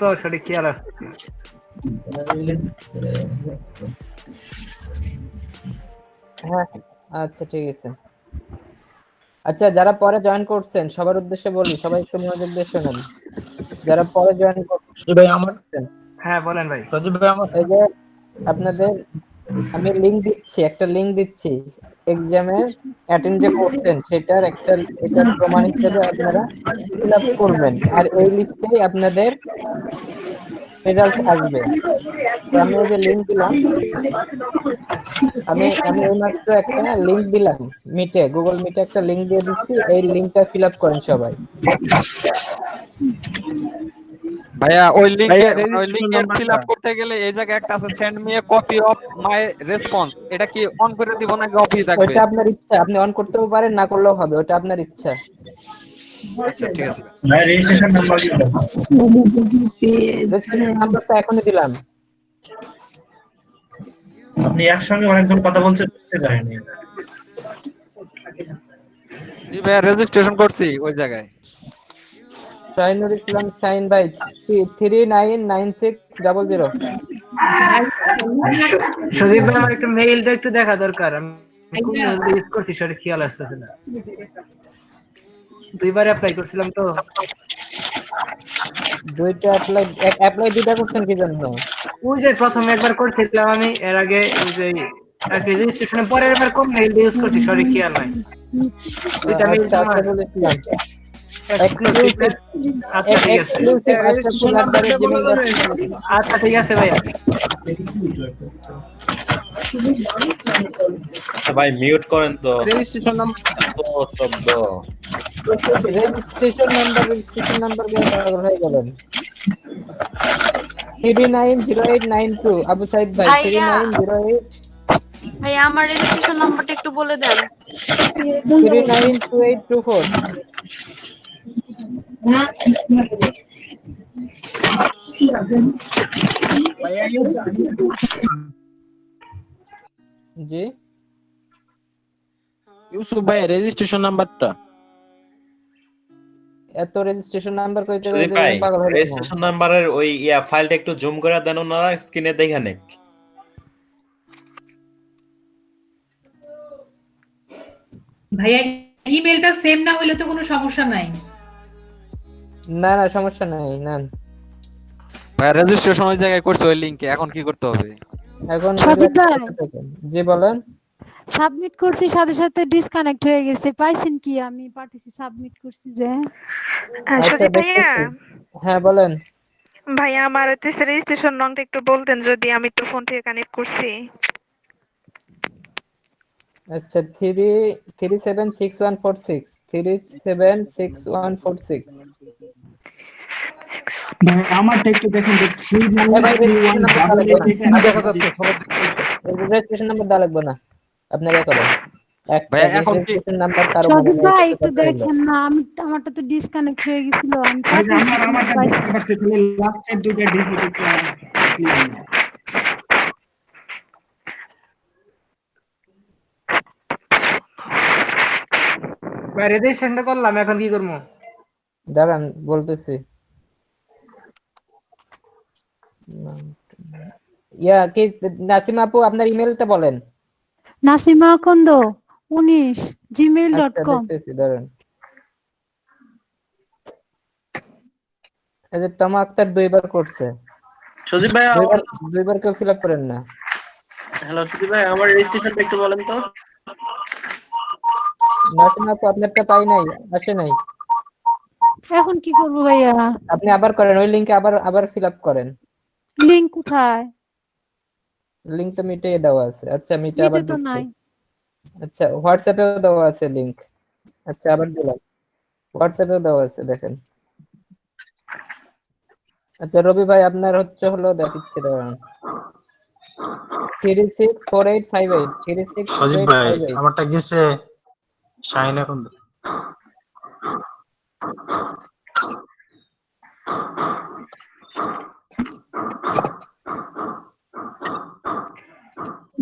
তো সঠিক খেয়াল আসছে। হ্যাঁ আচ্ছা ঠিক আছে। আচ্ছা যারা পরে জয়েন করছেন সবার উদ্দেশ্যে বলি, সবাই একটু মনোযোগ দিয়ে শুনুন। যারা পরে জয়েন করছেন হ্যাঁ বলেন ভাই। এই যে আপনাদের আমি লিংক দিচ্ছি, একটা লিংক দিচ্ছি এক্সামে অ্যাটেন্ড যে করছেন সেটার একটা এটার প্রমাণ হিসেবে আপনারা ফিল আপ করবেন, আর এই লিস্টেই আপনাদের রেজাল্ট আসবে। তো আমি এই যে লিংক দিলাম, আমি এইমাত্র একটা লিংক দিলাম মিটে, গুগল মিটে একটা লিংক দিয়ে দিচ্ছি, এই লিংকটা ফিল আপ করেন সবাই। ভাইয়া ওই লিংকে ফিল আপ করতে গেলে এই জায়গায় একটা আছে send me a copy of my response, এটা কি অন করে দিব নাকি অফই থাকবে? ওটা আপনার ইচ্ছা, আপনি অন করতেও পারেন না করলেও হবে, ওটা আপনার ইচ্ছা। আচ্ছা ঠিক আছে ভাই রেজিস্ট্রেশন নাম্বার কি দাও? রেজিস্ট্রেশন নাম্বারটা এখনই দিলাম। আপনি একসঙ্গে অনেকজন কথা বলছেন, বুঝতে পারিনি। জি ভাইয়া রেজিস্ট্রেশন করছি ওই জায়গায়। শাহিনুর ইসলাম শাহিন ভাই 399600। সুদীপ ভাই আমার একটু মেইলটা একটু দেখা দরকার, আমি কোন মেইল ইউজ করছি সঠিক খেয়াল আসতেছে না। দুইবার অ্যাপ্লাই করছিলাম তো। দুইটা অ্যাপ্লাই দুইটা করছেন কি জন্য? ওই যে প্রথমে একবার করছিলাম আমি, এর আগে ওই যে রেজিস্ট্রেশনের পরে একবার কোন মেইল ইউজ করছি সঠিক খেয়াল নাই। দুইটা মেইল আমার বলেছিলাম আচ্ছা ঠিক আছে। আচ্ছা ঠিক আছে ভাইয়া। আচ্ছা ভাই মিউট করেন তো। রেজিস্ট্রেশন নাম্বার রেজিস্ট্রেশন নাম্বার দিয়ে পাগল হয়ে গেলেন। 390892 আবু সাইদ ভাই 3908। ভাইয়া আমার রেজিস্ট্রেশন নাম্বারটা একটু বলে দেন। 392824। জি ইউসুফ ভাই রেজিস্ট্রেশন নাম্বারটা এত রেজিস্ট্রেশন নাম্বার কইতে সুদীপ ভাই রেজিস্ট্রেশন নাম্বারের ওই ফাইলটা একটু জুম করে দেন, ওনারা স্ক্রিনে দেখে নেক। ভাইয়া ইমেলটা সেম না হলে তো কোনো সমস্যা নাই। না না সমস্যা নাই না। ভাই রেজিস্ট্রেশন ওই জায়গায় করছে ওই লিংকে, এখন কি করতে হবে? এখন সজীব ভাই জি বলেন। সাবমিট করছি সাথে সাথে ডিসকানেক্ট হয়ে গেছে, পাইছেন কি? আমি পাঠিয়েছি সাবমিট করছি যে। সজীব ভাইয়া হ্যাঁ বলেন। ভাইয়া আমার রেজিস্ট্রেশন নম্বরটা একটু বলতেন যদি, আমি তো ফোন থেকে কানেক্ট করছি। আচ্ছা 376146 376146। ভাই আমারটা একটু দেখেন যে 3931 দেখা যাচ্ছে সবার রেজিস্ট্রেশন নাম্বার দেওয়া লাগবে না, আপনারা করেন একটা রেজিস্ট্রেশন নাম্বার কারো মনে নেই। ভাই একটু দেখেন না, আমি আমারটা তো ডিসকানেক্ট হয়ে গিয়েছিল। আমারটা দেখতে পাচ্ছি, তুমি লাস্টের দুটো ডিজিট একটু ভাই রেজিস্ট্রেশনটা করলাম, এখন কি করব? দাঁড়ান বলতেছি। ইয়া কি নাসিমা আপু আপনার ইমেলটা বলেন। নাসিমা আকন্দ 19@gmail.com। দেখতেছি দাঁড়ান। এই যে তমা আক্তার দুইবার করছে। সজীব ভাই দুইবার কেউ ফিল আপ করেন না। হ্যালো সজীব ভাই আমার রেজিস্ট্রেশনটা একটু বলেন তো। নাসিমা আপু আপনারটা পাই নাই, আসে নাই। এখন কি করব ভাইয়া? আপনি আবার করেন, ওই লিংকে আবার ফিল আপ করেন। লিংক কোথায়? লিংকটা মিটে দেওয়া আছে। আচ্ছা মিটে আবার তো নাই। আচ্ছা হোয়াটসঅ্যাপেও দেওয়া আছে লিংক। আচ্ছা আবার দিলাম, হোয়াটসঅ্যাপেও দেওয়া আছে দেখেন। আচ্ছা রবি ভাই আপনার হলো দেখাচ্ছি দাঁড়ান 364858 364858। সজীব ভাই আমারটা গেছে শাহিন এখন।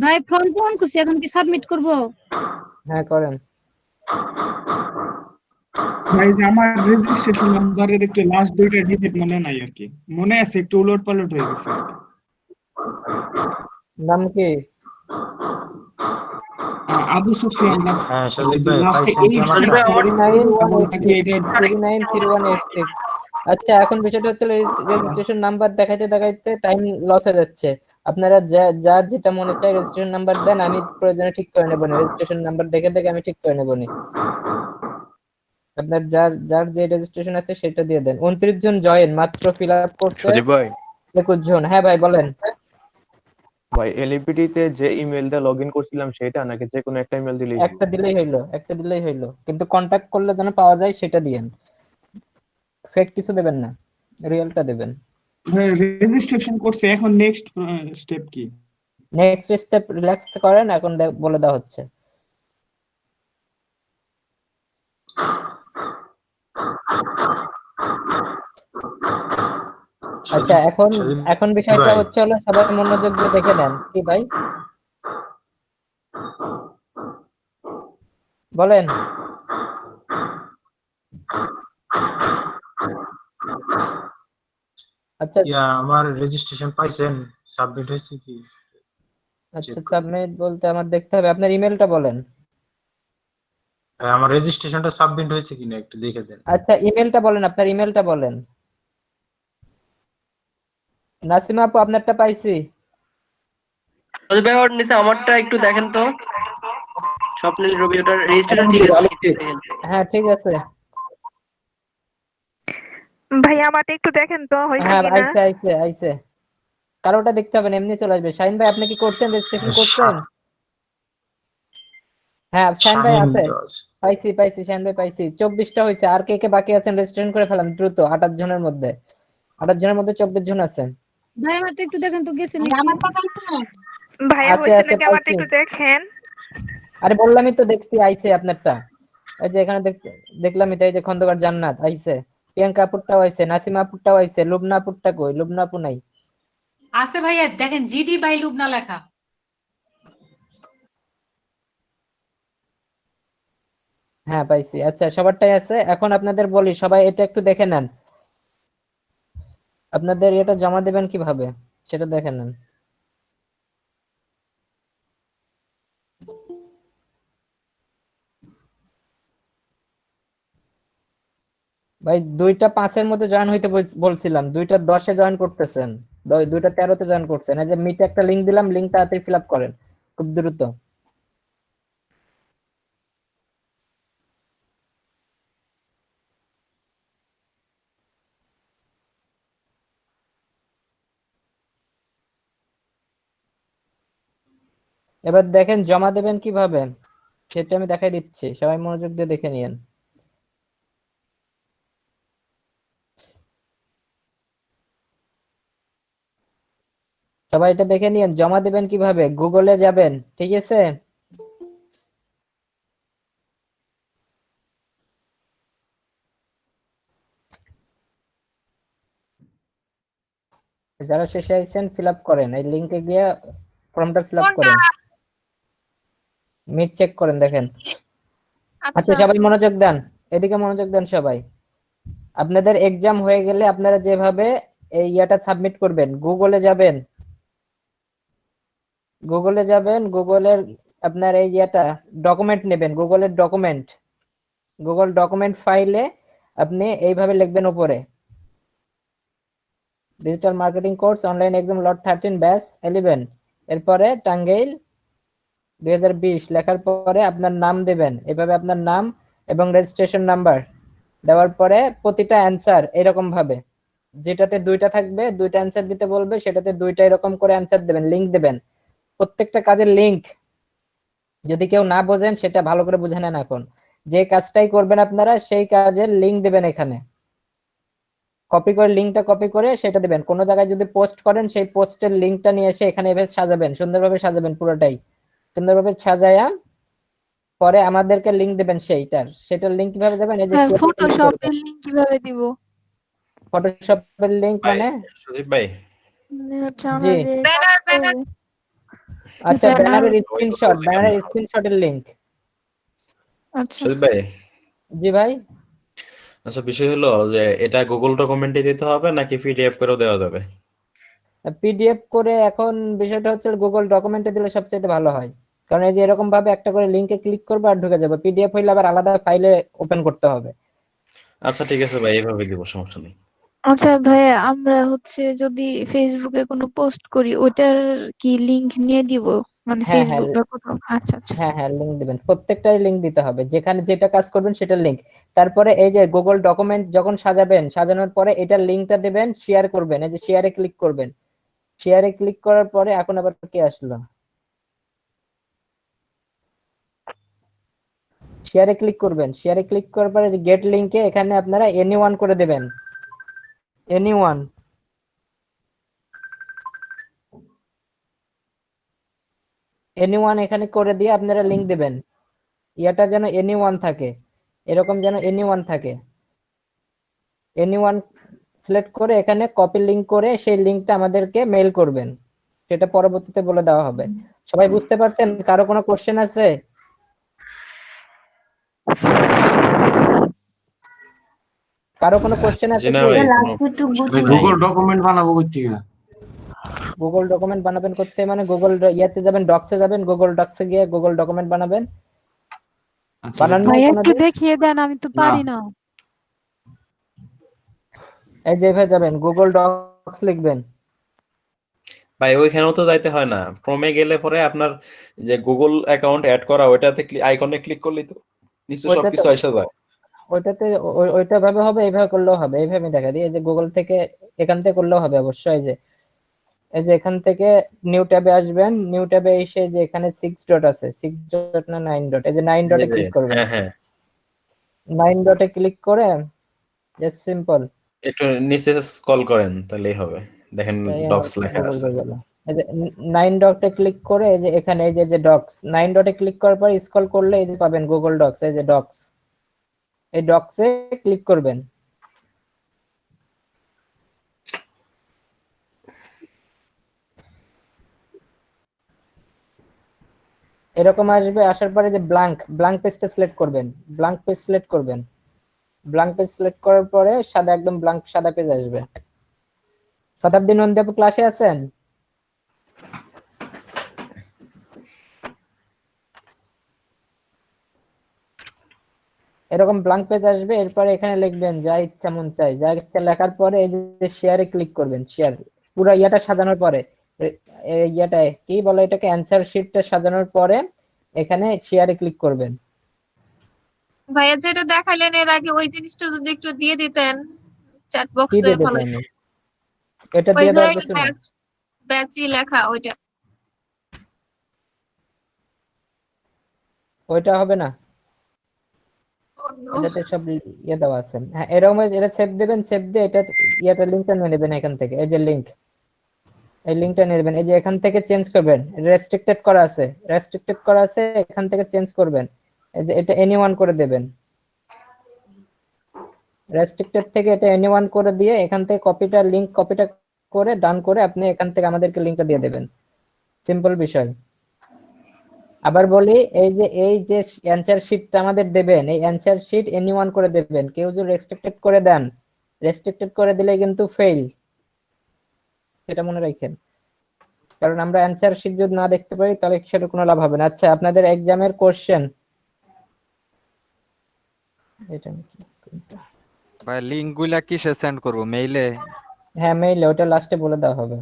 ভাই ফর্ম পূরণ করছি, এখন কি সাবমিট করব? হ্যাঁ করেন। ভাই যে আমার রেজিস্ট্রেশন নাম্বারের একটু লাস্ট দুইটা ডিজিট মনে নাই আর কি, মনে আছে একটু উলট পালট হয়ে গেছে আর কি। নাম কি? আবু সুফিয়ান নাস, হ্যাঁ সজীব ভাই লাস্টে পাইছেন কি 8 সজীব আমারটা? ভাই আমার 393186 আচ্ছা, এখন বিষয়টা হচ্ছে রেজিস্ট্রেশন নাম্বার দেখাইতে দেখাইতে টাইম লস হয়ে যাচ্ছে। আপনারা যার যেটা মনে চায় রেজিস্ট্রেশন নাম্বার দেন, আমি প্রয়োজনে ঠিক করে নেব না। রেজিস্ট্রেশন নাম্বার দেখে দেখে আমি ঠিক করে নেব না। আপনার যার যার যে রেজিস্ট্রেশন আছে সেটা দিয়ে দেন। 29 জন জয়েন মাত্র ফিল আপ করছে। সজীব ভাই 21 জন। হ্যাঁ ভাই বলেন। ভাই এলইপিটি তে যে ইমেলটা লগইন করছিলাম সেটা নাকি যে কোনো একটা ইমেল দিলেই হবে? একটা দিলেই হইলো, কিন্তু কন্টাক্ট করলে যেন পাওয়া যায় সেটা দিয়েন। ফেক কিছু দেবেন না, রিয়েলটা দেবেন। ভাই রেজিস্ট্রেশন করছে, এখন নেক্সট স্টেপ কি? নেক্সট স্টেপ রিল্যাক্স করেন, এখন বলে দেওয়া হচ্ছে। আচ্ছা, এখন বিষয়টা ভাই। হচ্ছে হলো সবাই মনোযোগ দিয়ে দেখে নেন। কি ভাই বলেন? আচ্ছা আমার রেজিস্ট্রেশন পাইছেন? সাবমিট হয়েছে কি? আচ্ছা, সাবমিট বলতে আমার দেখতে হবে। আপনার ইমেলটা বলেন। আমার রেজিস্ট্রেশনটা সাবমিট হয়েছে কিনা একটু দেখে দেন। আচ্ছা, ইমেলটা বলেন, আপনার ইমেলটা বলেন। নাসিমা আপু, আপনারটা পাইছি। সজীব ভাই ওর নিচে আমারটা একটু দেখেন তো। স্বপ্নিল রবি, ওটার রেজিস্ট্রেশন ঠিক আছে? হ্যাঁ ঠিক আছে। ভাই আমারটা একটু দেখেন তো হয়েছে হ্যাঁ কিনা। আইছে। কারোটা দেখতে হবে না, এমনি চলে আসবে। শাহিন ভাই আপনি কি করছেন, রেজিস্ট্রেশন করছেন? হ্যাঁ শাহিন ভাই আছে। পাইছি শাহিন ভাই পাইছি। 24টা হয়েছে। আর কে কে বাকি আছেন রেজিস্ট্রেশন করে ফেলান দ্রুত। 28 জনের মধ্যে 24 জন আছেন। ভাই আমারটা একটু দেখেন তো, গেছে নাকি? আমারটা পাইছে না। ভাইয়া আছে, হয়েছে আছে, নাকি আমারটা পাইছি। একটু দেখেন। আরে বললামই তো, দেখছি আইছে আপনারটা। এই যে এখানে দেখলামই তো, এই যে খন্দকার জান্নাত আইছে, প্রিয়াঙ্কা আপুরটাও আইছে, নাসিমা আপুরটাও আইছে। লুবনা আপুরটা কই? লুবনা আপু নাই। আছে ভাইয়া, দেখেন জিডি বাই লুবনা লেখা। হ্যাঁ পাইছি। আচ্ছা সবারটাই আছে। এখন আপনাদের বলি, সবাই এটা একটু দেখে নেন। আপনাদের এটা জমা দেবেন কিভাবে সেটা দেখে নেন। ভাই 2টা 5-এর মধ্যে জয়েন হইতে বলছিলাম, 2টা 10-এ জয়েন করতেছেন, 2টা 13-তে জয়েন করছেন। এই যে মিটে একটা লিংক দিলাম, লিংক তাড়াতাড়ি ফিল আপ করেন খুব দ্রুত। এবার দেখেন জমা দেবেন কিভাবে সেটা আমি দেখাই দিচ্ছি, সবাই মনোযোগ দিয়ে দেখে নিয়েন। সবাই এটা দেখে নিয়েন, জমা দেবেন কিভাবে। গুগলে যাবেন, ঠিক আছে? যারা শেষে আইছেন ফিল আপ করেন, এই লিংকে গিয়ে ফর্মটা ফিল আপ করেন। মিট চেক করেন, দেখেন। আচ্ছা সবাই মনোযোগ দেন, এদিকে মনোযোগ দেন সবাই। আপনাদের এক্সাম হয়ে গেলে আপনারা যেভাবে এই ইয়াটা সাবমিট করবেন, গুগলে যাবেন, গুগলের আপনার এই ইয়াটা ডকুমেন্ট নেবেন, গুগল ডকুমেন্ট ফাইলে আপনি এইভাবে লিখবেন উপরে, digital marketing course online exam lot 13 batch 11, এরপরে টাঙ্গাইল 2020 লেখার পরে আপনার নাম দেবেন। এভাবে আপনার নাম এবং রেজিস্ট্রেশন নাম্বার দেওয়ার পরে প্রতিটা অ্যান্সার এরকম ভাবে, যেটাতে 2টা থাকবে 2টা অ্যান্সার দিতে বলবে, সেটাতে 2টা এরকম করে অ্যান্সার দেবেন, লিংক দেবেন। প্রত্যেকটা কাজের লিংক যদি কেউ না বোঝেন সেটা ভালো করে বুঝে নেন। এখন যে কাজটাই করবেন আপনারা সেই কাজের লিংক দেবেন, এখানে লিংকটা কপি করে সেটা দিবেন। কোনো জায়গায় যদি পোস্ট করেন সেই পোস্টের লিংকটা নিয়ে এসে এখানে এভাবে সাজাবেন, সুন্দরভাবে সাজাবেন, পুরোটাই সুন্দরভাবে সাজায়া পরে আমাদেরকে লিংক দিবেন সেটার লিংক কিভাবে যাবেন, এই যে ফটোশপের লিংক কিভাবে দিব? ফটোশপের লিংক মানে সজীব ভাই জি ব্যানার আচ্ছা, ব্যানারের স্ক্রিনশটের লিংক। আচ্ছা সজীব ভাই জি ভাই আচ্ছা, বিষয় হলো যে এটা গুগল ডকুমেন্টে দিতে হবে নাকি পিডিএফ করেও দেওয়া যাবে? পিডিএফ করে এখন বিষয়টা হচ্ছে গুগল ডকুমেন্টে দিলে সবচেয়ে ভালো হয়, কারণ এই যে এরকম ভাবে একটা করে লিংকে ক্লিক করবে আর ঢুকে যাবে। পিডিএফ হইলে আবার আলাদা ফাইলে ওপেন করতে হবে। আচ্ছা ঠিক আছে ভাই, এইভাবে দিব, সমস্যা নেই। আচ্ছা ভাইয়া, আমরা হচ্ছে যদি ফেসবুকে কোনো পোস্ট করি ওটার কি লিংক নিয়ে দিব, মানে হ্যাঁ হ্যাঁ ফেসবুক বা কোথাও? আচ্ছা আচ্ছা। হ্যাঁ হ্যাঁ লিংক দিবেন, প্রত্যেকটাই লিংক দিতে হবে, যেখানে যেটা কাজ করবেন সেটার লিংক। তারপরে এই যে গুগল ডকুমেন্ট যখন সাজাবেন, সাজানোর পরে এটার লিংকটা দিবেন, শেয়ার করবেন, এই যে শেয়ারে ক্লিক করবেন। শেয়ারে ক্লিক করার পরে এখন আবার কি আসলো, শেয়ারে ক্লিক করবেন। শেয়ারে ক্লিক করার পরে গেট লিংকে এখানে আপনারা এনিওয়ান করে দেবেন, এনিওয়ান। এনিওয়ান এখানে করে দিয়ে আপনারা লিংক দিবেন, ইয়াটা যেন এনিওয়ান থাকে, এরকম যেন এনিওয়ান থাকে। এনিওয়ান সিলেক্ট করে এখানে কপি লিংক করে সেই লিংকটা আমাদেরকে মেইল করবেন, সেটা পরবর্তীতে বলে দেওয়া হবে। সবাই বুঝতে পারছেন? কারো কোনো কোশ্চেন আছে? কারো কোনো কোশ্চেন আছে জি না কি? ভাই, গুগল ডকুমেন্ট বানাবো করছি গুগল ডকুমেন্ট বানাবেন করতে মানে গুগল ইয়াতে যাবেন, ডক্সে যাবেন, গুগল ডক্সে গিয়ে গুগল ডকুমেন্ট বানাবেন। বানানো ভাইয়া একটু কোনোদিন? দেখিয়ে দেন, আমি তো পারি না। এই যে এভাবে যাবেন, গুগল ডক্স লিখবেন। ভাই ওইখানেও তো যাইতে হয় না, ক্রমে গেলে পরে আপনার যে গুগল অ্যাকাউন্ট অ্যাড করা ওইটাতে আইকনে ক্লিক করলেই তো নিচে ওইটাতে সবকিছু এসে যায়। ওইটাতে ওইটা ভাবে হবে, এইভাবে করলেও হবে। এইভাবে দেখা দিই, এই যে গুগল থেকে এখান থেকে করলেও হবে অবশ্যই। এই যে এখান থেকে নিউ ট্যাবে আসবেন, নিউ ট্যাবে এসে যে এখানে 6 ডট আছে, 6 ডট না 9 ডট, এই যে 9 ডটে ক্লিক করবেন। হ্যাঁ হ্যাঁ, 9 ডটে ক্লিক করে জাস্ট সিম্পল একটু নিচে স্ক্রল করেন তাহলেই হবে, দেখেন ডক্স লেখা আছে। 9 ডটে ক্লিক করে এই যে এখানে এই যে ডক্স, 9 ডটে ক্লিক করার পর স্ক্রল করলে এই যে পাবেন গুগল ডক্স, এই যে ডক্স, এই ডক্সে ক্লিক করবেন। এরকম আসবে, আসার পরে যে ব্ল্যাঙ্ক পেজটা সিলেক্ট করবেন, ব্ল্যাঙ্ক পেজ সিলেক্ট করবেন। ব্ল্যাঙ্ক পেজ সিলেক্ট করার পরে সাদা, একদম ব্ল্যাঙ্ক সাদা পেজ আসবে। শতাব্দী নন্দী আপু ক্লাসে আছেন? এরকম ব্ল্যাঙ্ক পেজ আসবে, এরপরে এখানে লিখবেন যা ইচ্ছা মন চাই, যা ইচ্ছা লেখার পরে এই যে শেয়ারে ক্লিক করবেন। শেয়ার পুরো ইয়াটা সাজানোর পরে, ইয়াটা কি বলে এটাকে, অ্যানসার শিটটা সাজানোর পরে এখানে শেয়ারে ক্লিক করবেন। ভাইয়া যেটা দেখাইলেন এর আগে ওই জিনিসটা যদি একটু দিয়ে দিতেন চ্যাট কি বক্সে দিয়ে ভালো। দেবেন? এটা ওই দিয়ে যে দেওয়ার কিছু না, ব্যাচই লেখা ওইটা। ওইটা হবে না, এটাতে সব ইয়ে দেওয়া আছে। হ্যাঁ এরকম এটা সেভ দেবেন, সেভ দিয়ে এটা ইয়াটা লিংকটা নিয়ে নেবেন এখান থেকে, এই যে লিংক, এই লিংকটা নিয়ে নেবেন। এই যে এখান থেকে চেঞ্জ করবেন, রেস্ট্রিক্টেড করা আছে, রেস্ট্রিক্টেড করা আছে, এখান থেকে চেঞ্জ করবেন। এই যে এটা এনিওয়ান করে দেবেন, রেস্ট্রিক্টেড থেকে এটা এনিওয়ান করে দিয়ে এখান থেকে কপিটা করে ডান করে আপনি এখান থেকে আমাদেরকে লিংকটা দিয়ে দেবেন। সিম্পল বিষয়। আবার বলি, এই যে অ্যানসার শিটটা আমাদের দেবেন, এই অ্যানসার শিট এনিওয়ান করে দেবেন। কেউ যদি রেস্ট্রিক্টেড করে দেন, রেস্ট্রিক্টেড করে দিলে কিন্তু ফেল, সেটা মনে রাখেন। কারণ আমরা অ্যানসার শিট যদি না দেখতে পারি তাহলে সেটা কোনো লাভ হবে না। আচ্ছা আপনাদের এক্সামের কোশ্চেন এটা ভাই লিংক গুলা কিসে সেন্ড করব, মেইলে? হ্যাঁ মেইলে, ওটা লাস্টে বলে দেওয়া হবে।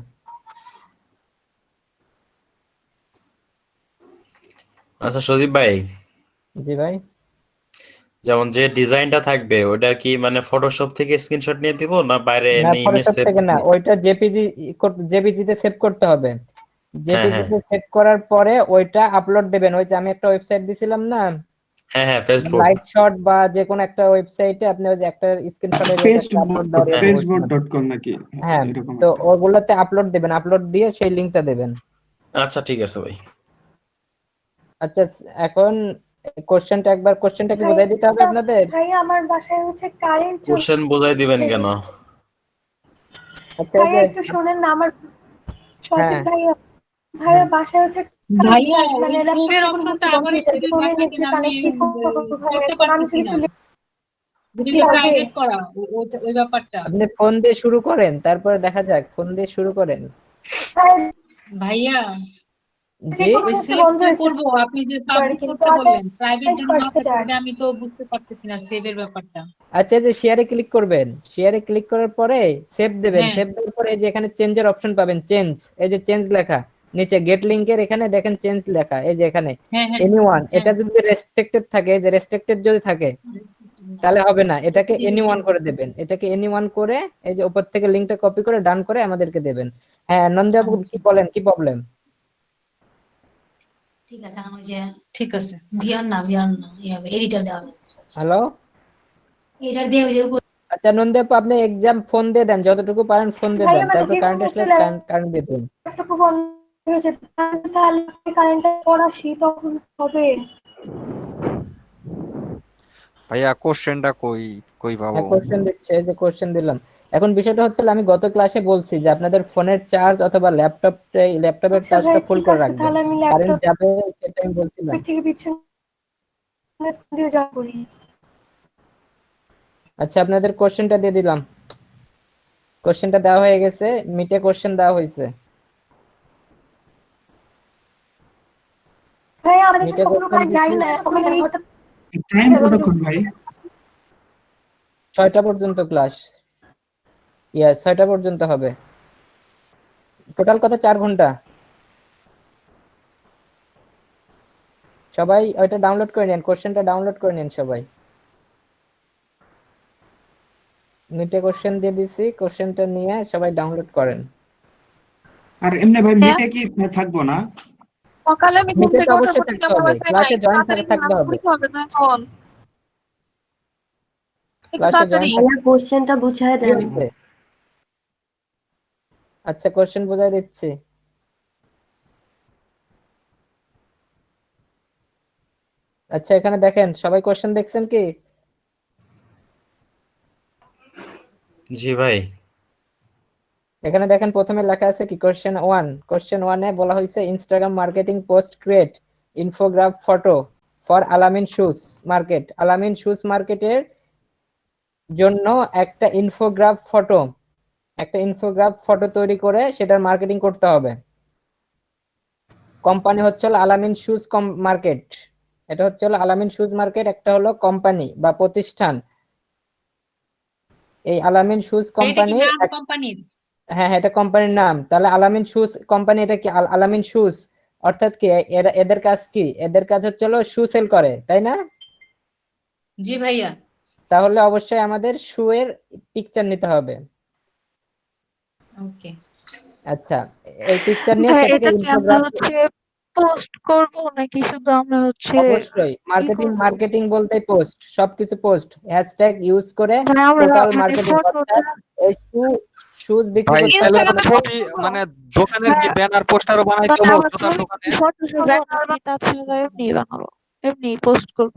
আচ্ছা সজীব ভাই, জি ভাই। যেমন যে ডিজাইনটা থাকবে ওটা কি মানে ফটোশপ থেকে স্ক্রিনশট নিয়ে দিব না বাইরে না এমনি ইমেজ ফটোশপ সেভ? থেকে না, ওইটা জেপিজি তে সেভ করতে হবে। জেপিজি তে সেভ করার পরে ওইটা আপলোড দেবেন। ওই যে আমি একটা ওয়েবসাইট দিছিলাম না, হ্যাঁ হ্যাঁ, ফেসবুক লাইট শট বা যে কোনো একটা ওয়েবসাইটে আপনি ওই যে একটা স্ক্রিনশট আপলোড দাও, facebook.com নাকি হ্যাঁ এরকম তো একটা। ওগুলাতে আপলোড দেবেন, আপলোড দিয়ে সেই লিংকটা দেবেন। আচ্ছা ঠিক আছে ভাই। আচ্ছা এখন কোশ্চেনটা কি বোঝাই দিতে হবে আপনাদের? ভাই আমার বাসায় হচ্ছে কারেন্ট কোশ্চেন বোঝাই দিবেন কেন? আচ্ছা ভাইয়া একটু শুনেন না আমার সচিব ভাইয়া বাসায় হচ্ছে ভাইয়া মানে জুমের অপশনটা আবার একটু ফোনে দেখাবেন, নেট আমি কানেক্ট করতে পারতেছি না। প্রাইভেট করা ওই ব্যাপারটা। আপনি ফোন দিয়ে শুরু করেন, তারপরে দেখা যাক। ফোন দিয়ে শুরু করেন। ভাইয়া জি, ওই সেভ যে করবো, আপনি যে পাবলিক করতে বললেন, প্রাইভেট যেন না থাকে, আমি তো বুঝতে পারতেছি না সেভের ব্যাপারটা। আচ্ছা, যে শেয়ারে ক্লিক করবেন, শেয়ারে ক্লিক করার পরে সেভ দেবেন। হ্যাঁ। সেভ দেওয়ার পরে এই যে এখানে চেঞ্জের অপশন পাবেন, চেঞ্জ, এই যে চেঞ্জ লেখা নিচে গেট লিংকের এখানে দেখেন চেঞ্জ লেখা, এই যে এখানে হ্যাঁ, হ্যাঁ, এনিওয়ান। হ্যাঁ। এটা যদি রেস্ট্রিক্টেড থাকে, এই যে রেস্ট্রিক্টেড যদি থাকে তাহলে হবে না, এটাকে এনিওয়ান করে দেবেন। এটাকে এনিওয়ান করে এই যে উপর থেকে লিংকটা কপি করে ডান করে আমাদেরকে দেবেন। হ্যাঁ, নন্দী আপু কি বলেন, কি প্রবলেম? ঠিক আছে, আমি যে ঠিক আছে বিয়ার না এডিটর দেওয়া হবে। হ্যালো, এডিটর দিয়ে ওই যে আচ্ছা নন্দী আপু, আপনি এক্সাম ফোন দিয়ে দেন, যতটুকু পারেন ফোন দিয়ে দেন, তারপর কারেন্ট আসলে কারেন্ট দিয়ে দেন। তাহলে কারেন্টটা পড়াশি তখন হবে। ভাইয়া কোশ্চেনটা কই কই পাবো? হ্যাঁ, কোশ্চেন দিচ্ছে, এই যে কোশ্চেন দিলাম। এখন বিষয়টা হচ্ছে, আমি গত ক্লাসে বলছি যে আপনাদের ফোনের চার্জ অথবা ল্যাপটপের চার্জটা ফুল করে রাখবেন, তাহলে আমি কারেন্ট ল্যাপটপ যাবে সেটা আমি বলছিলাম। থেকে পিছনে দিয়ে যা করি। আচ্ছা, আপনাদের কোশ্চেনটা দিয়ে দিলাম। কোশ্চেনটা দেওয়া হয়ে গেছে, মিটে কোশ্চেন দেওয়া হয়েছে। ভাই আমাদের মিটে কখনো কাজ যাই না, আমি হঠাৎ টাইম কতক্ষণ ভাই? 6টা পর্যন্ত ক্লাস। ইয়েস, 6টা পর্যন্ত হবে। টোটাল কত? 4 ঘন্টা। সবাই ওইটা ডাউনলোড করে নেন, কোশ্চেনটা ডাউনলোড করে নেন সবাই। মিটে কোশ্চেন দিয়ে দিছি, কোশ্চেনটা নিয়ে সবাই ডাউনলোড করেন। আর এমনি ভাই মিটে কি থাকবো না? সকালে আমি ঘুম মিটে থেকে তো ওঠার অবশ্যই পর থেকে থাকতে আমার হবে, ওয়াইফাই নাই, ক্লাসে জয়েন তাড়াতাড়ি থাকতে হবে। পড়তে হবে না এখন, একটু ক্লাসে তাড়াতাড়ি। জয়েন কোশ্চেনটা বুঝায় দেন। আচ্ছা, কোশ্চেন বোঝাই দিচ্ছি। আচ্ছা, এখানে দেখেন, সবাই কোশ্চেন দেখছেন কি? জি ভাই। এখানে দেখেন প্রথমে লেখা আছে কি, কোশ্চেন 1। কোশ্চেন 1-এ বলা হয়েছে Instagram marketing post create infograph photo for আলামিন শুজ মার্কেট। আলামিন শুজ মার্কেটের জন্য একটা ইনফোগ্রাফ ফটো তৈরি করে সেটার মার্কেটিং করতে হবে। কোম্পানি হচ্ছে আলামিন শুজ মার্কেট। এটা হচ্ছে আলামিন শুজ মার্কেট, একটা হলো কোম্পানি বা প্রতিষ্ঠান। এই আলামিন শুজ কোম্পানি, কোম্পানির হ্যাঁ হ্যাঁ, এটা কোম্পানির নাম। তাহলে আলামিন শুজ কোম্পানি, এটা কি আলামিন শুজ অর্থাৎ কি এদের কাজ কি? এদের কাজ হচ্ছে শু সেল করে, তাই না? জি ভাইয়া। তাহলে অবশ্যই আমাদের শু এর পিকচার নিতে হবে। ওকে। আচ্ছা, এই পিকচার নিয়ে সেটাকে এটা কি আমরা হচ্ছে পোস্ট করব নাকি শুধু আমরা হচ্ছে? অবশ্যই মার্কেটিং বলতে পোস্ট, সবকিছু পোস্ট, হ্যাশট্যাগ ইউজ করে আমরা টোটাল মার্কেটিং অর্থাৎ এই শুজ বিক্রি ভাই করতে তাহলে হবে। প্রতি মানে দোকানের কি ব্যানার পোস্টারও বানাই দেবো জুতার দোকানে? তাছাড়া এমনি বানাবো, এমনি পোস্ট করব।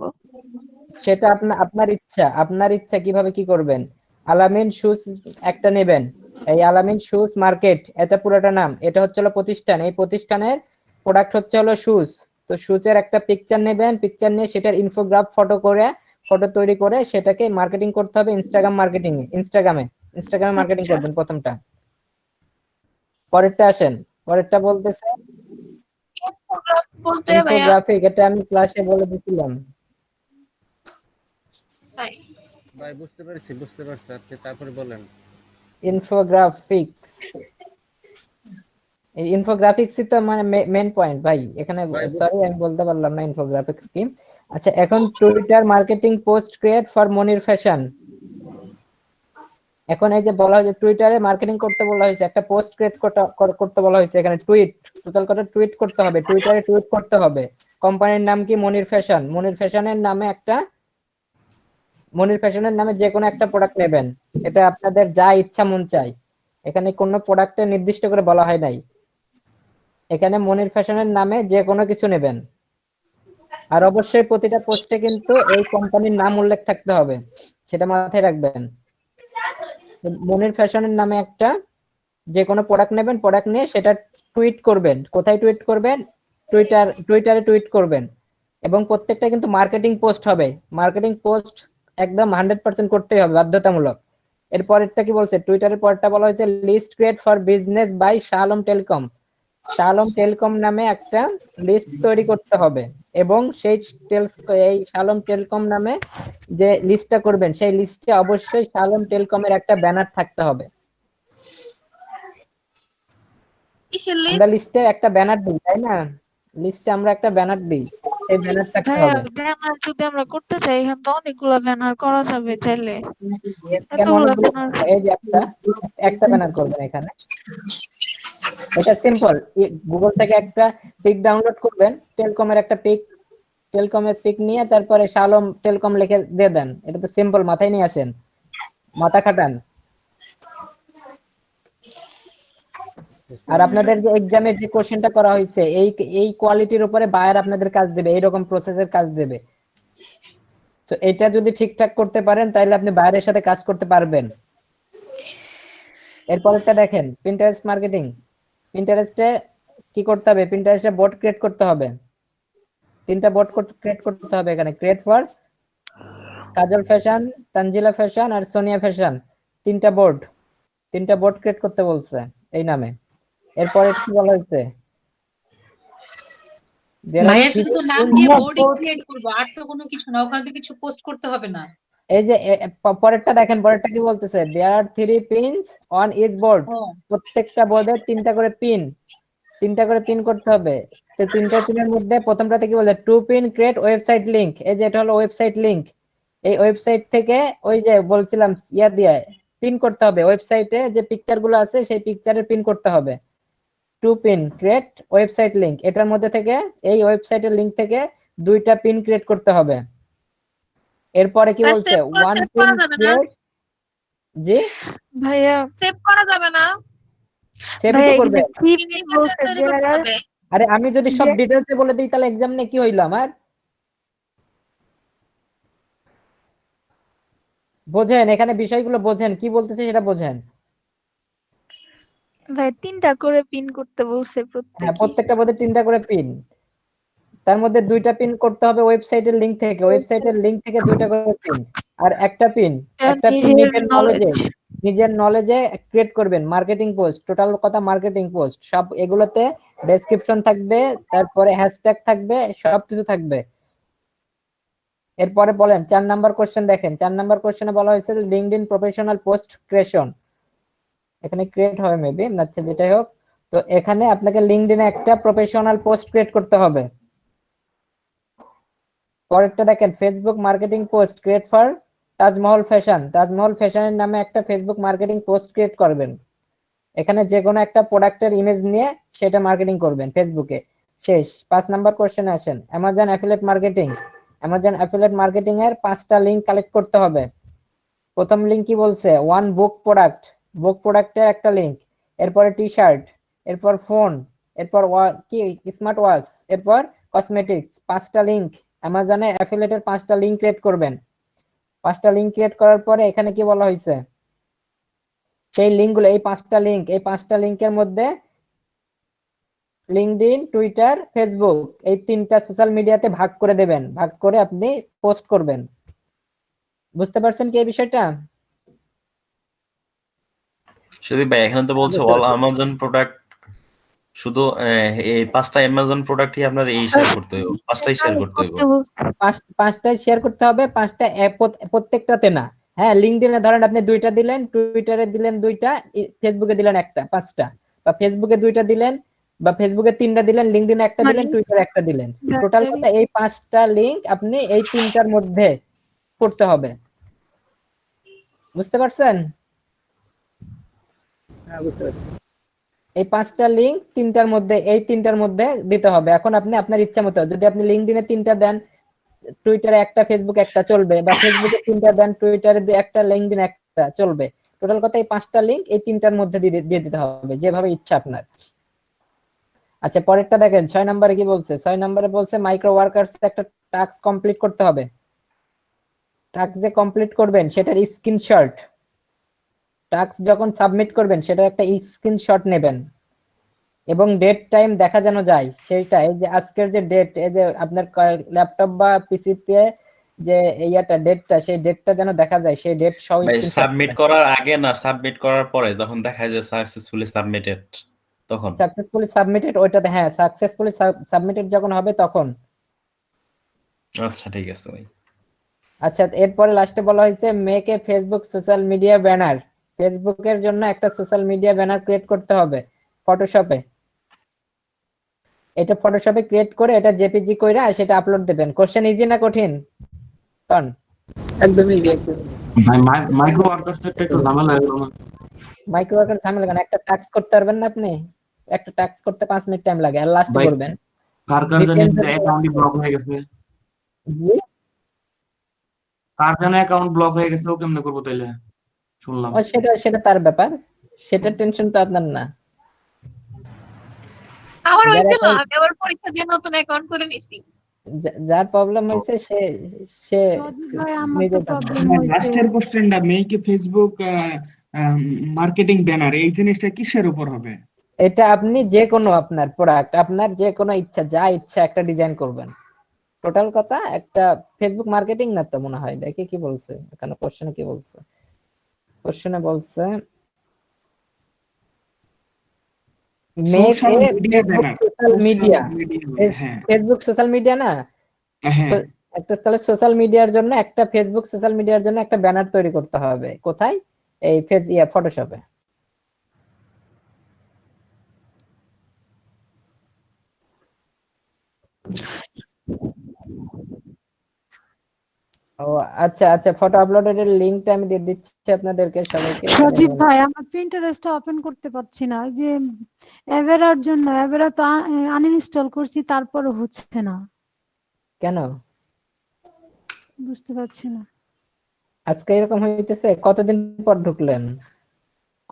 সেটা আপনার ইচ্ছা, কিভাবে কি করবেন। আলামিন শুজ একটা নেবেন, এই আলামিন শুজ মার্কেট, এটা পুরোটা নাম। এটা হচ্ছে প্রতিষ্ঠান, এই প্রতিষ্ঠানের প্রোডাক্ট হচ্ছে শুজ। তো শুজের একটা পিকচার নেবেন, পিকচার নিয়ে সেটার ইনফোগ্রাফ ফটো তৈরি করে সেটাকে মার্কেটিং করতে হবে ইনস্টাগ্রামে মার্কেটিং করবেন প্রথমটা। পরেরটা আসেন, পরেরটা বলতেছে ইনফোগ্রাফ বলতে ভাইয়া ইনফোগ্রাফিক। এটা আমি ক্লাসে বলে দিয়েছিলাম ভাই। বুঝতে পারছি আপনি তারপরে বলেন। ইনফোগ্রাফিক্স, এই ইনফোগ্রাফিক্সই তো মানে মেন পয়েন্ট ভাই এখানে। সরি, আমি বলতে পারলাম না ইনফোগ্রাফিক্স কি। আচ্ছা, এখন Twitter marketing post create for Monir fashion. এখন এই যে বলা হয়েছে টুইটারে মার্কেটিং করতে বলা হয়েছে, একটা পোস্ট ক্রিয়েট করতে বলা হয়েছে। এখানে টোটাল কত টুইট করতে হবে, টুইটারে টুইট করতে হবে। কোম্পানির নাম কি? মনির ফ্যাশন। মনির ফ্যাশনের নামে যে কোনো একটা প্রোডাক্ট নেবেন, এটা আপনাদের যা ইচ্ছা মন চাই। এখানে কোনো প্রোডাক্টে নির্দিষ্ট করে বলা হয় নাই, এখানে মনির ফ্যাশনের নামে যে কোনো কিছু নেবেন। আর অবশ্যই প্রতিটা পোস্টে কিন্তু এই কোম্পানির নাম উল্লেখ থাকতে হবে, সেটা মাথায় রাখবেন। মনির ফ্যাশনের নামে একটা যে কোনো প্রোডাক্ট নেবেন, প্রোডাক্ট নিয়ে সেটা টুইট করবেন। কোথায় টুইট করবেন? টুইটারে টুইট করবেন। এবং প্রত্যেকটা কিন্তু মার্কেটিং পোস্ট হবে। মার্কেটিং পোস্ট একদম 100% করতেই হবে, বাধ্যতামূলক। এর পরেরটা কি বলছে, টুইটারের পরেরটা বলা হয়েছে list create for business by Shalom telecom. Shalom telecom নামে একটা লিস্ট তৈরি করতে হবে এবং এই শালম টেলিকম নামে যে লিস্টটা করবেন সেই লিস্টে অবশ্যই শালম টেলিকমের একটা ব্যানার থাকতে হবে। কিসের আমরা লিস্ট? লিস্টে একটা ব্যানার দিই, তাই না? লিস্টে আমরা একটা ব্যানার দিই, এই ব্যানার থাকতে ভাইয়া হবে। ব্যানার যদি আমরা করতে চাই এখানে তো অনেকগুলো ব্যানার করা যাবে চাইলে, কেন এতগুলো অনেকগুলো? ব্যানার। এই যে একটা ব্যানার করবেন এখানে, এটা সিম্পল। গুগল থেকে একটা পিক ডাউনলোড করবেন, টেলকমের একটা পিক, টেলকমের পিক নিয়ে তারপরে শালম টেলকম লিখে দিয়ে দেন। এটা তো সিম্পল, মাথায় নিয়ে আসেন, মাথা খাটান। আর আপনাদের যে এক্সামের যে কোশ্চেনটা করা হয়েছে এই কোয়ালিটির উপরে বায়ার আপনাদের কাজ দেবে, এইরকম প্রসেসের কাজ দেবে। তো এটা যদি ঠিকঠাক করতে পারেন তাহলে আপনি বায়ারের সাথে কাজ করতে পারবেন। এরপরেরটা দেখেন, পিন্টারেস্ট মার্কেটিং। পিন্টারেস্টে কি করতে হবে, পিন্টারেস্টে বোর্ড ক্রিয়েট করতে হবে। 3টা বোর্ড ক্রিয়েট করতে হবে এখানে। Create for Kajal fashion, Tanzila fashion আর সোনিয়া ফ্যাশন, 3টা বোর্ড ক্রিয়েট করতে বলছে এই নামে। এরপরে কি বলা হয়েছে, ভাইয়া শুধু তো নাম দিয়ে বোর্ডই ক্রিয়েট করবো, আর তো কোনো কিছু না, ওখানে তো কিছু পোস্ট করতে হবে না। এই যে পরেরটা দেখেন, পরেরটা কি বলতেছে, দেয়ার আর 3 পিনস অন ইচ বোর্ড। প্রত্যেকটা বোর্ডে 3টা করে পিন করতে হবে। তো 3টা পিনের মধ্যে প্রথমটাতে কি বলে, 2 পিন ক্রিয়েট ওয়েবসাইট লিংক। এই যে এটা হলো ওয়েবসাইট লিংক, এই ওয়েবসাইট থেকে ওই যে বলছিলাম ইয়া দিয়ে পিন করতে হবে, ওয়েবসাইটে যে পিকচার গুলো আছে সেই পিকচারের পিন করতে হবে। 2 পিন ক্রিয়েট ওয়েবসাইট লিংক, এটার মধ্যে থেকে এই ওয়েবসাইটের লিংক থেকে 2টা পিন ক্রিয়েট করতে হবে। এরপরে কি বলছে, 1 পিন ক্রিয়েট। জি ভাইয়া সেভ করা যাবে না? সেভ ভাইয়া তো করবে। এখানে কি পিন বলছে তৈরি করতে হবে। আরে আমি যদি সব ডিটেইলসে বলে দিই তাহলে এক্সাম নিয়ে কি হইলো আমার? বোঝেন, এখানে বিষয়গুলো বোঝেন, কি বলতেছে সেটা বোঝেন। ভাই 3টা করে পিন করতে বলছে হ্যাঁ, প্রত্যেকটা বোর্ডে 3টা করে পিন, তার মধ্যে 2টা পিন করতে হবে ওয়েবসাইটের লিংক থেকে, ওয়েবসাইটের লিংক থেকে 2টা করে পিন। আর একটা পিন নিজের নলেজে ক্রিয়েট করবেন। মার্কেটিং পোস্ট, টোটাল কথা মার্কেটিং পোস্ট, সব এগুলোতে ডেসক্রিপশন থাকবে, তারপরে হ্যাশট্যাগ থাকবে, সবকিছু থাকবে। এরপরে বলেন 4 নাম্বার কোশ্চেন দেখেন। 4 নাম্বার কোশ্চেনে বলা হয়েছে লিঙ্কডইন প্রফেশনাল পোস্ট ক্রিয়েশন। এখানে ক্রিয়েট হবে মেবি, আচ্ছা যেটাই হোক। তো এখানে আপনাকে লিঙ্কডইনে একটা প্রফেশনাল পোস্ট ক্রিয়েট করতে হবে। পরেরটা দেখেন, Facebook marketing post create for Taj Mahal fashion. Taj Mahal ফ্যাশনের নামে একটা ফেসবুক মার্কেটিং পোস্ট ক্রিয়েট করবেন। এখানে যে কোনো একটা প্রোডাক্টের ইমেজ নিয়ে সেটা মার্কেটিং করবেন ফেসবুকে। শেষ। 5 নাম্বার কোশ্চেনে আসেন, Amazon affiliate marketing. Amazon affiliate marketing এর 5টা লিংক কালেক্ট করতে হবে। প্রথম লিংক কি বলছে, 1 বুক প্রোডাক্টের একটা লিংক, এরপরে টি শার্ট, এরপর ফোন, এরপর কি স্মার্ট ওয়াচ, এরপর কসমেটিক্স। 5টা লিংক অ্যামাজনে অ্যাফিলিয়েটের 5টা লিংক ক্রিয়েট করবেন। 5টা লিংক ক্রিয়েট করার পরে এখানে কি বলা হয়েছে, সেই লিংকগুলো, এই 5টা লিংকের মধ্যে লিঙ্কডইন, টুইটার, ফেসবুক এই 3টা সোশ্যাল মিডিয়াতে ভাগ করে দেবেন, ভাগ করে আপনি পোস্ট করবেন। বুঝতে পারছেন কি এই বিষয়টা? শুধু ভাই এখানে তো বলছে অল অ্যামাজন প্রোডাক্ট, শুধু এই 5টা অ্যামাজন প্রোডাক্টই আপনার এই শেয়ার করতে হবে, 5টাই শেয়ার করতে হবে। 5টাই শেয়ার করতে হবে, 5টা প্রত্যেকটাতে না। হ্যাঁ, লিঙ্কডইনে ধরেন আপনি 2টা দিলেন, টুইটারে দিলেন 2টা, ফেসবুকে দিলেন একটা, 5টা। বা ফেসবুকে 2টা দিলেন, বা ফেসবুকে 3টা দিলেন, লিঙ্কডইনে একটা দিলেন, টুইটারে একটা দিলেন। টোটাল কথা এই 5টা লিংক আপনি এই 3টার মধ্যে করতে হবে। বুঝতে পারছেন? হ্যাঁ, বুঝতে পারছি। এই 5টা লিংক 3টার মধ্যে, এই 3টার মধ্যে দিতে হবে। এখন আপনি আপনার ইচ্ছা মতো, যদি আপনি লিঙ্কডইনে 3টা দেন, টুইটারে একটা, ফেসবুকে একটা চলবে, বা ফেসবুকে 3টা দেন, টুইটারে একটা, লিঙ্কডইনে একটা চলবে। টোটাল কথা এই 5টা লিংক এই 3টার মধ্যে দিয়ে দিতে হবে, যেভাবে ইচ্ছা আপনার। আচ্ছা, পরেরটা দেখেন, 6 নম্বরে কি বলছে। 6 নম্বরে বলছে মাইক্রো ওয়ার্কার্স একটা টাস্ক কমপ্লিট করতে হবে। টাস্ক যে কমপ্লিট করবেন সেটার স্ক্রিনশট, টাস্ক যখন সাবমিট করবেন সেটার একটা স্ক্রিনশট নেবেন এবং ডেট টাইম দেখা যেন যায় সেইটা। এই যে আজকের যে ডেট, এই যে আপনার ল্যাপটপ বা পিসিতে যে ইয়াটা ডেটটা, সেই ডেটটা যেন দেখা যায়, সেই ডেট সহ ভাই সাবমিট করার আগে না সাবমিট করার পরে যখন দেখা যায় সাকসেসফুলি সাবমিটেড তখন? সাকসেসফুলি সাবমিটেড ওইটাতে, হ্যাঁ সাকসেসফুলি সাবমিটেড যখন হবে তখন। আচ্ছা ঠিক আছে ভাই। আচ্ছা, এরপরে লাস্টে বলা হয়েছে make a Facebook social media banner. ফেসবুকের জন্য একটা সোশ্যাল মিডিয়া ব্যানার ক্রিয়েট করতে হবে ফটোশপে। এটা ফটোশপে ক্রিয়েট করে এটা জেপিজি কইরা সেটা আপলোড দিবেন। কোশ্চেন ইজি না কঠিন? কোন একদম ইজি একদম। ভাই মাইক্রো ওয়ার্কারটা একটু ঝামেলা হলো না? মাইক্রো ওয়ার্কার ঝামেলা কেন? একটা টাস্ক করতে পারবেন না আপনি? একটা টাস্ক করতে 5 মিনিট টাইম লাগে, আর লাস্টে করবেন। কার জানি অ্যাকাউন্টই ব্লক হয়ে গেছে। জি, কার জানি অ্যাকাউন্ট ব্লক হয়ে গেছে, ও কেমনে করব তাইলে? শুনলাম। ও সেটা তার ব্যাপার, সেটা টেনশন তো আপনার না। আমার যার হয়েছিল, account- আমি আবার পরীক্ষা দিয়ে নতুন অ্যাকাউন্ট করে নিছি। যার প্রবলেম হয়েছে সে নিজে লাস্টের কোশ্চেনটা make a Facebook marketing banner, এই জিনিসটা কিসের উপর হবে? এটা আপনি যে কোনো আপনার প্রোডাক্ট, আপনার যে কোনো ইচ্ছা, যা ইচ্ছা একটা ডিজাইন করবেন। টোটাল কথা একটা ফেসবুক মার্কেটিং না তো মনে হয়, দেখি কি বলছে এখানে কোশ্চেনে, কি বলছে কোশ্চেনে বলছে make a social media. Facebook social media না, একটা তাহলে সোশ্যাল মিডিয়ার জন্য একটা ফেসবুক সোশ্যাল মিডিয়ার জন্য একটা ব্যানার তৈরি করতে হবে। কোথায়? এই ফটোশপে। ও আচ্ছা আচ্ছা, ফটো আপলোডের লিংকটা আমি দিয়ে দিচ্ছি আপনাদেরকে সবাইকে। সজীব ভাই, আমার প্রিন্টারেস্টটা ওপেন করতে পারছি না। ওই যে এভেরার জন্য, এভেরা তো আনইনস্টল করছি, তারপরও হচ্ছে না। কেন বুঝতে পারছি না। আজকে এরকম হইতেছে? কতদিন পর ঢুকলেন?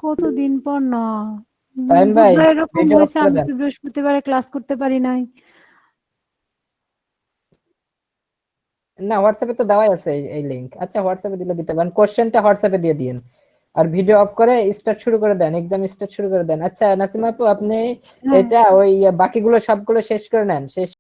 কতদিন পর না, তাইম ভাই, বুধবার এরকম ভিডিও হয়েছে, করে আমি দেন। তো বৃহস্পতিবারে ক্লাস করতে পারি নাই। না, হোয়াটসঅ্যাপে তো দেওয়াই আছে এই লিংক। আচ্ছা, হোয়াটসঅ্যাপে দিলে দিতে পারেন। কোশ্চেনটা হোয়াটসঅ্যাপে দিয়ে দিন, আর ভিডিও অফ করে স্টার্ট শুরু করে দেন, এক্সাম স্টার্ট শুরু করে দেন। আচ্ছা নাসিমা আপু, আপনি এটা ওই বাকিগুলো সবগুলো শেষ করে নেন, শেষ